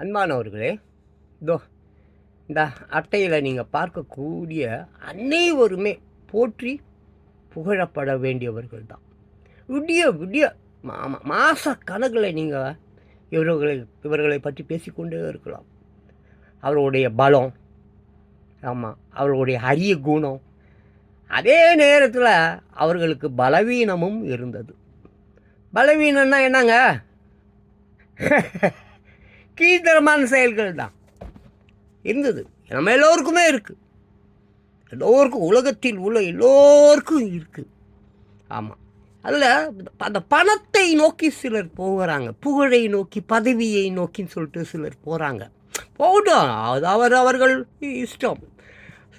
அன்பானவர்களே, இதோ இந்த அட்டையில் நீங்கள் பார்க்கக்கூடிய அனைவருமே போற்றி புகழப்பட வேண்டியவர்கள் தான். விடிய விடிய மாத கணக்கில் நீங்கள் இவர்களை பற்றி பேசிக்கொண்டே இருக்கலாம். அவர்களுடைய பலம், ஆமாம், அவர்களுடைய அரிய குணம், அதே நேரத்தில் அவர்களுக்கு பலவீனமும் இருந்தது. பலவீனம்னா என்னங்க? கீழ்த்தரமான செயல்கள் தான் இருந்தது. நம்ம எல்லோருக்குமே இருக்குது. எல்லோருக்கும், உலகத்தில் உள்ள எல்லோருக்கும் இருக்குது. ஆமாம், அதில் அந்த பணத்தை நோக்கி சிலர் போகிறாங்க, புகழை நோக்கி, பதவியை நோக்கின்னு சொல்லிட்டு சிலர் போகிறாங்க. போகட்டும், அது அவர்கள் இஷ்டம்.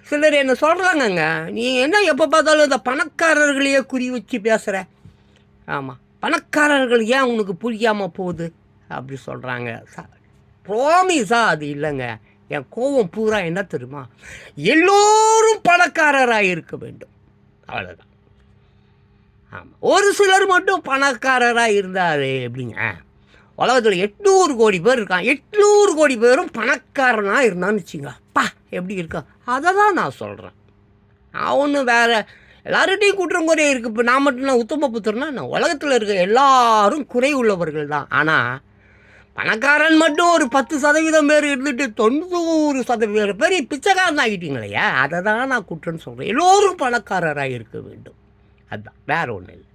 சிலர் என்ன சொல்கிறாங்கங்க, நீ என்ன எப்போ பார்த்தாலும் இந்த பணக்காரர்களையே குறி வச்சு பேசுகிற, ஆமாம், பணக்காரர்கள் ஏன் உனக்கு புரியாமல் போகுது அப்படி சொல்கிறாங்க. ப்ராமிஸாக அது இல்லைங்க. என் கோபம் பூரா என்ன தெரியுமா, எல்லோரும் பணக்காரராக இருக்க வேண்டும், அவ்வளோதான். ஆமாம், ஒரு சிலர் மட்டும் பணக்காரராக இருந்தார் எப்படிங்க? உலகத்தில் 800 கோடி பேர் இருக்கான், 800 கோடி பேரும் பணக்காரனாக இருந்தான்னு வச்சுங்க, பா எப்படி இருக்கான்? அதை தான் நான் சொல்கிறேன். நான் ஒன்றும் வேறு எல்லார்கிட்டையும் குற்றம் குறை இருக்குது. இப்போ நான் மட்டும் உத்தம புத்திரனா? நான் உலகத்தில் இருக்க எல்லாரும் குறை உள்ளவர்கள் தான். ஆனால் பணக்காரன் மட்டும் ஒரு 10% பேர் இருந்துட்டு 90% பேர் பிச்சைக்காரன் ஆகிட்டீங்களையா, அதை தான் நான் குற்றம்னு சொல்கிறேன். எல்லோரும் பணக்காரராக இருக்க வேண்டும், அதுதான், வேறு ஒன்றும் இல்லை.